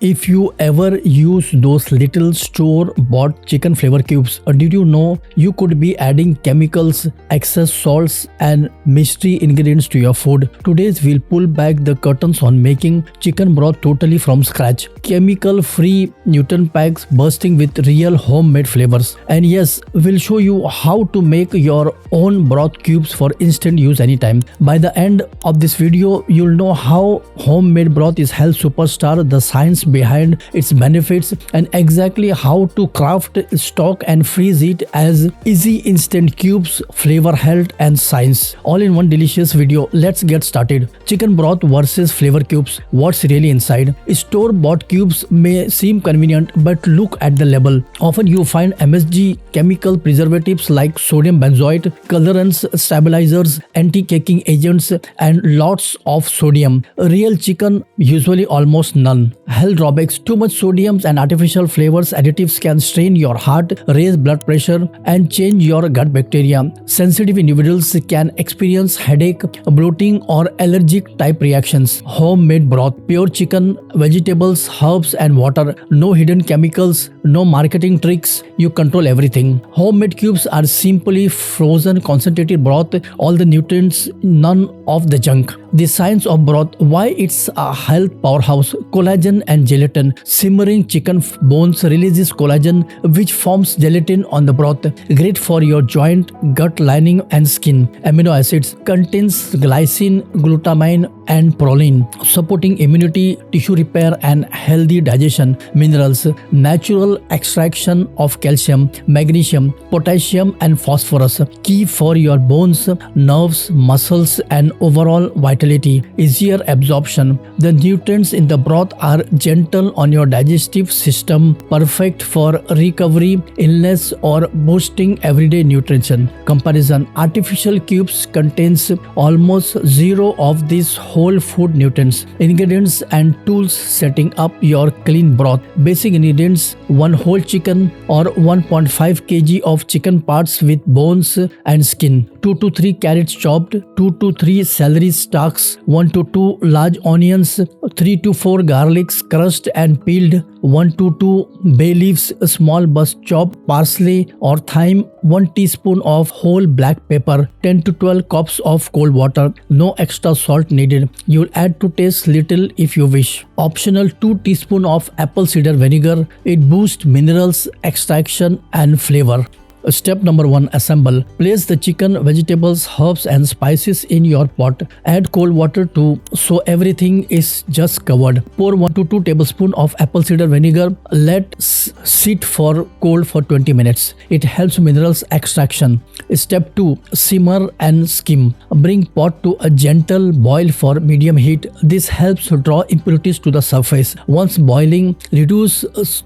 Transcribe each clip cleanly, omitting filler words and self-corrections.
If you ever use those little store-bought chicken flavor cubes, did you know you could be adding chemicals, excess salts, and mystery ingredients to your food? Today we'll pull back the curtains on making chicken broth totally from scratch. Chemical-free Newton packs bursting with real homemade flavors. And yes, we'll show you how to make your own broth cubes for instant use anytime. By the end of this video, you'll know how homemade broth is health superstar, the science behind its benefits, and exactly how to craft, stock, and freeze it as easy instant cubes, flavor, health, and science, all in one delicious video. Let's get started. Chicken broth versus flavor cubes. What's really inside? Store-bought cubes may seem convenient, but look at the label. Often you find MSG, chemical preservatives like sodium benzoate, colorants, stabilizers, anti-caking agents, and lots of sodium. Real chicken, usually almost none. Health drawbacks: too much sodium and artificial flavors additives can strain your heart, raise blood pressure, and change your gut bacteria. Sensitive individuals can experience headache, bloating, or allergic type reactions. Homemade broth: pure chicken, vegetables, herbs, and water. No hidden chemicals, no marketing tricks. You control everything. Homemade cubes are simply frozen concentrated broth, all the nutrients, none of the junk. The science of broth: why it's a health powerhouse. Collagen and gelatin. Simmering chicken bones releases collagen, which forms gelatin on the broth. Great for your joint, gut lining, and skin. Amino acids: contains glycine, glutamine, and proline, supporting immunity, tissue repair, and healthy digestion. Minerals: natural extraction of calcium, magnesium, potassium, and phosphorus, key for your bones, nerves, muscles, and overall vitality. Easier absorption: the nutrients in the broth are gentle on your digestive system, perfect for recovery, illness, or boosting everyday nutrition. Comparison: artificial cubes contains almost zero of these whole food nutrients. Ingredients and tools setting up your clean broth. Basic ingredients: 1 whole chicken or 1.5 kg of chicken parts with bones and skin, 2 to 3 carrots chopped, 2 to 3 celery stalks, 1 to 2 large onions, 3 to 4 garlics crushed and peeled, 1 to 2 bay leaves, a small burst chopped parsley or thyme, 1 teaspoon of whole black pepper, 10 to 12 cups of cold water. No extra salt needed. You'll add to taste little if you wish. Optional: 2 teaspoon of apple cider vinegar. It boosts minerals, extraction, and flavor. Step number 1. Assemble. Place the chicken, vegetables, herbs, and spices in your pot. Add cold water so everything is just covered. Pour 1 to 2 tablespoons of apple cider vinegar. Let sit for cold for 20 minutes. It helps minerals extraction. Step 2. Simmer and skim. Bring pot to a gentle boil for medium heat. This helps draw impurities to the surface. Once boiling, reduce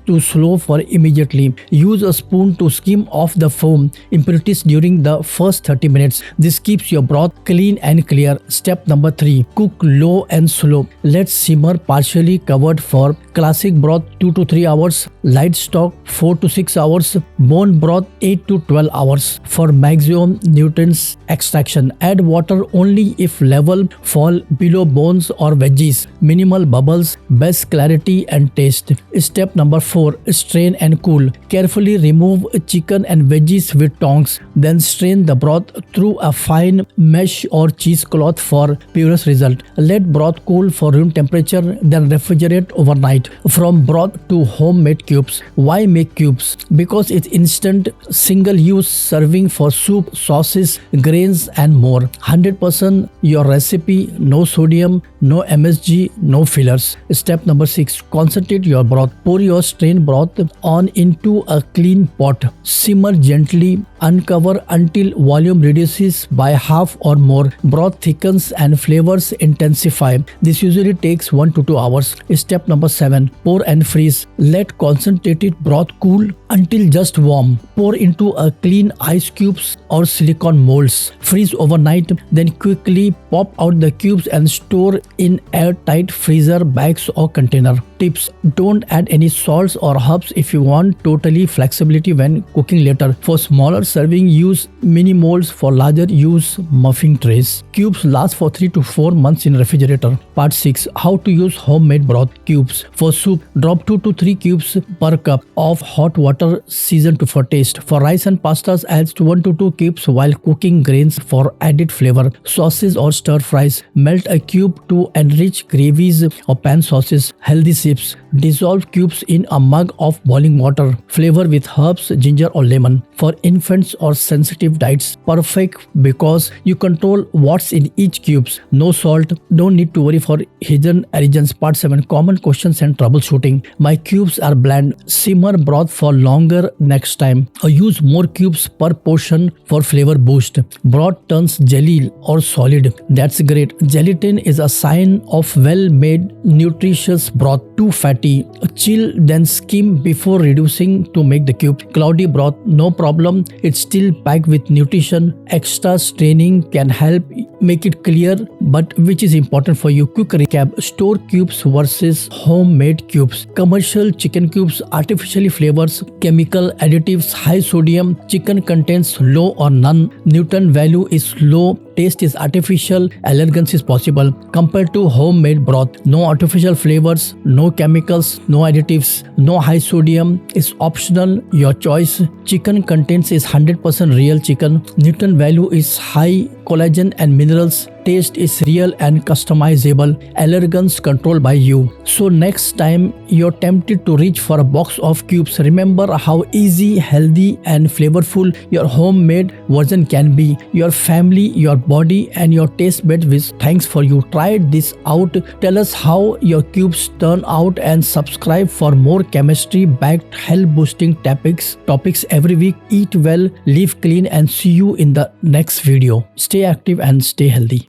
to slow for immediately. Use a spoon to skim off the foam impurities during the first 30 minutes. This keeps your broth clean and clear. Step number 3. Cook low and slow. Let simmer partially covered for classic broth 2 to 3 hours, light stock 4 to 6 hours, bone broth 8 to 12 hours. For maximum nutrients extraction, add water only if level fall below bones or veggies. Minimal bubbles, best clarity and taste. Step number 4. Strain and cool. Carefully remove chicken and veggies with tongs, then strain the broth through a fine mesh or cheesecloth for purest result. Let broth cool for room temperature, then refrigerate overnight. From broth to homemade cubes. Why make cubes? Because it's instant, single-use serving for soup, sauces, grains, and more. 100% your recipe, no sodium, no MSG, no fillers. Step number 6. Concentrate your broth. Pour your strained broth on into a clean pot. Simmer gently, uncover until volume reduces by half or more. Broth thickens and flavors intensify. This usually takes 1 to 2 hours. Step number 7. Pour and freeze. Let concentrated broth cool until just warm. Pour into a clean ice cubes or silicone molds. Freeze overnight, then quickly pop out the cubes and store in airtight freezer bags or container. Tips: don't add any salts or herbs if you want totally flexibility when cooking later. For smaller serving, use mini molds. For larger, use muffin trays. Cubes last for 3 to 4 months in refrigerator. Part 6: how to use homemade broth cubes. For soup, drop 2 to 3 cubes per cup of hot water seasoned for taste. For rice and pastas, add 1 to 2 cubes while cooking grains for added flavor. Sauces or stir fries, melt a cube to enrich gravies or pan sauces. Healthy sips, dissolve cubes in a mug of boiling water. Flavor with herbs, ginger or lemon. For infants or sensitive diets, perfect because you control what's in each cubes. No salt, don't need to worry for hidden allergens. Part 7: common questions and troubleshooting. My cubes are bland. Simmer broth for longer next time, or use more cubes per portion for flavor boost. Broth turns jelly or solid. That's great. Gelatin is a sign of well-made, nutritious broth. Too fatty, chill then skim before reducing to make the cube. Cloudy broth, no problem. It's still packed with nutrition. Extra straining can help make it clear, but which is important for you. Quick recap: store cubes versus homemade cubes. Commercial chicken cubes, artificially flavors, chemical additives, high sodium. Chicken contains low or none. Nutrient value is low. Taste is artificial. Allergens is possible. Compared to homemade broth, no artificial flavors, no chemicals, no additives, no high sodium. Is optional, your choice. Chicken contains is 100% real chicken. Nutrient value is high. Collagen and minerals. Taste is real and customizable. Allergens controlled by you. So next time you're tempted to reach for a box of cubes, remember how easy, healthy and flavorful your homemade version can be. Your family, your body and your taste buds with thanks for you. Try this out. Tell us how your cubes turn out and subscribe for more chemistry backed health boosting topics every week. Eat well, live clean and see you in the next video. Stay active and stay healthy.